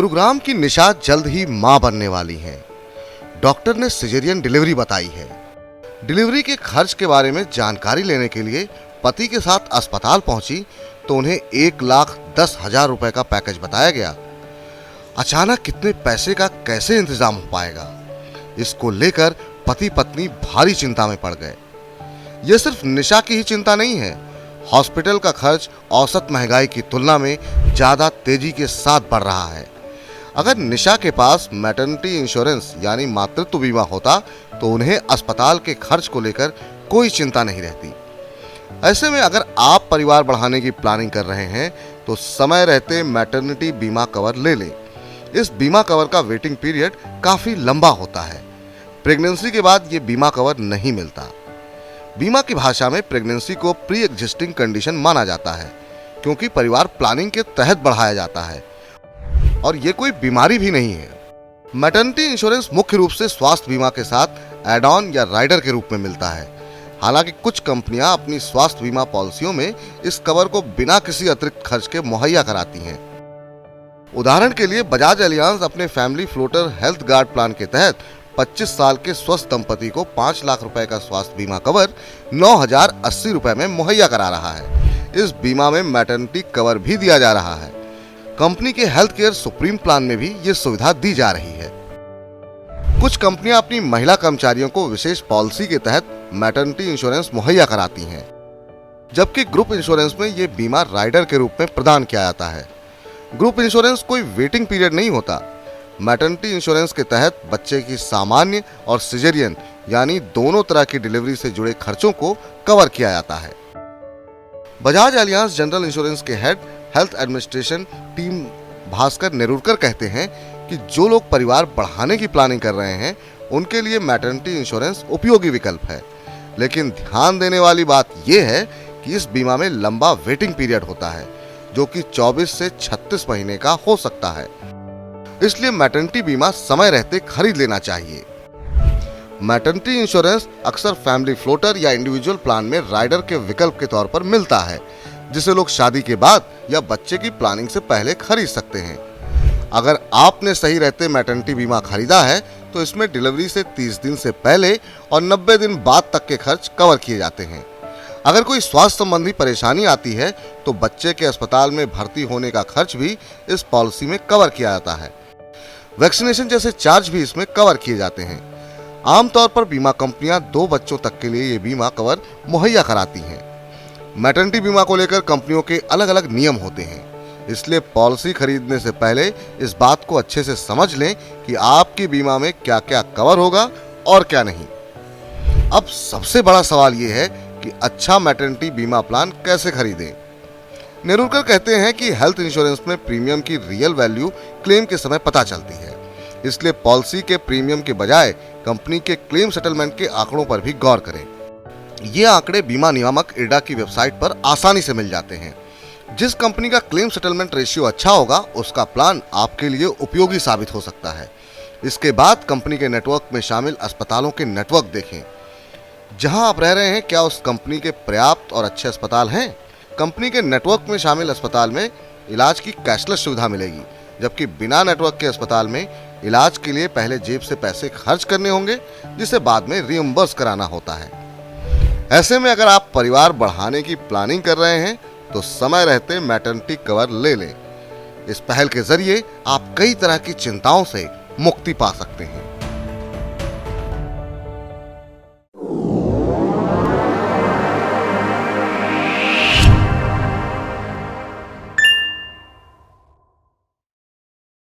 गुरुग्राम की निशा जल्द ही मां बनने वाली हैं। डॉक्टर ने सिजेरियन डिलीवरी बताई है। डिलीवरी के खर्च के बारे में जानकारी लेने के लिए पति के साथ अस्पताल पहुंची तो उन्हें 1,10,000 रुपए का पैकेज बताया गया। अचानक कितने पैसे का कैसे इंतजाम हो पाएगा, इसको लेकर पति पत्नी भारी चिंता में पड़ गए। यह सिर्फ निशा की ही चिंता नहीं है, हॉस्पिटल का खर्च औसत महंगाई की तुलना में ज्यादा तेजी के साथ बढ़ रहा है। अगर निशा के पास मैटरनिटी इंश्योरेंस यानी मातृत्व बीमा होता तो उन्हें अस्पताल के खर्च को लेकर कोई चिंता नहीं रहती। ऐसे में अगर आप परिवार बढ़ाने की प्लानिंग कर रहे हैं तो समय रहते मैटरनिटी बीमा कवर ले लें। इस बीमा कवर का वेटिंग पीरियड काफी लंबा होता है। प्रेगनेंसी के बाद ये बीमा कवर नहीं मिलता। बीमा की भाषा में प्रेगनेंसी को प्री एग्जिस्टिंग कंडीशन माना जाता है, क्योंकि परिवार प्लानिंग के तहत बढ़ाया जाता है और ये कोई बीमारी भी नहीं है। मैटरनिटी इंश्योरेंस मुख्य रूप से स्वास्थ्य बीमा के साथ एड ऑन या राइडर के रूप में मिलता है। हालांकि कुछ कंपनियां अपनी स्वास्थ्य बीमा पॉलिसियों में इस कवर को बिना किसी अतिरिक्त खर्च के मुहैया कराती हैं। उदाहरण के लिए बजाज एलियांज अपने family floater health guard plan के तहत 25 साल के स्वस्थ दंपति को 5 लाख रुपए का स्वास्थ्य बीमा कवर 9,080 रुपए में मुहैया करा रहा है। इस बीमा में मैटरनिटी कवर भी दिया जा रहा है। कंपनी के हेल्थ केयर सुप्रीम प्लान में भी ये सुविधा दी जा रही है। कुछ कंपनियां अपनी महिला कर्मचारियों को विशेष पॉलिसी के तहत मैटरनिटी इंश्योरेंस मुहैया कराती हैं, जबकि ग्रुप इंश्योरेंस में ये बीमा राइडर के रूप में प्रदान किया जाता है। ग्रुप इंश्योरेंस कोई वेटिंग पीरियड नहीं होता। मैटरनिटी इंश्योरेंस के तहत बच्चे की सामान्य और सिजेरियन यानी दोनों तरह की डिलीवरी से जुड़े खर्चों को कवर किया जाता है। बजाज एलियांज जनरल इंश्योरेंस के head health administration team Bhaskar Nerurkar कहते हैं कि जो लोग परिवार बढ़ाने की प्लानिंग कर रहे हैं उनके लिए मैटरनिटी इंश्योरेंस उपयोगी विकल्प है। लेकिन ध्यान देने वाली बात यह है कि इस बीमा में लंबा वेटिंग पीरियड होता है, जो कि 24 से 36 महीने का हो सकता है। इसलिए मैटरनिटी बीमा समय रहते खरीद लेना चाहिए। मैटरनिटी इंश्योरेंस अक्सर फैमिली फ्लोटर या इंडिविजुअल प्लान में राइडर के विकल्प के तौर पर मिलता है, जिसे लोग शादी के बाद या बच्चे की प्लानिंग से पहले खरीद सकते हैं। अगर आपने सही रहते मैटरनिटी बीमा खरीदा है तो इसमें डिलीवरी से 30 दिन से पहले और 90 दिन बाद तक के खर्च कवर किए जाते हैं। अगर कोई स्वास्थ्य संबंधी परेशानी आती है तो बच्चे के अस्पताल में भर्ती होने का खर्च भी इस पॉलिसी में कवर किया जाता है। वैक्सीनेशन जैसे चार्ज भी इसमें कवर किए जाते हैं। आमतौर पर बीमा कंपनियां 2 बच्चों तक के लिए ये बीमा कवर मुहैया कराती हैं। मैटरनिटी बीमा को लेकर कंपनियों के अलग अलग नियम होते हैं, इसलिए पॉलिसी खरीदने से पहले इस बात को अच्छे से समझ लें कि आपकी बीमा में क्या क्या कवर होगा और क्या नहीं। अब सबसे बड़ा सवाल ये है कि अच्छा मैटरनिटी बीमा प्लान कैसे खरीदें। नेरुरकर कहते हैं कि हेल्थ इंश्योरेंस में प्रीमियम की रियल वैल्यू क्लेम के समय पता चलती है, इसलिए पॉलिसी के प्रीमियम के बजाय कंपनी के क्लेम सेटलमेंट के आंकड़ों पर भी गौर करें। ये आंकड़े बीमा नियामक इरडा की वेबसाइट पर आसानी से मिल जाते हैं। जिस कंपनी का क्लेम सेटलमेंट रेशियो अच्छा होगा उसका प्लान आपके लिए उपयोगी साबित हो सकता है। इसके बाद कंपनी के नेटवर्क में शामिल अस्पतालों के नेटवर्क देखें। जहां आप रह रहे हैं क्या उस कंपनी के पर्याप्त और अच्छे अस्पताल हैं? कंपनी के नेटवर्क में शामिल अस्पताल में इलाज की कैशलेस सुविधा मिलेगी, जबकि बिना नेटवर्क के अस्पताल में इलाज के लिए पहले जेब से पैसे खर्च करने होंगे, जिसे बाद में रिइंबर्स कराना होता है। ऐसे में अगर आप परिवार बढ़ाने की प्लानिंग कर रहे हैं तो समय रहते मैटरनिटी कवर ले लें। इस पहल के जरिए आप कई तरह की चिंताओं से मुक्ति पा सकते हैं।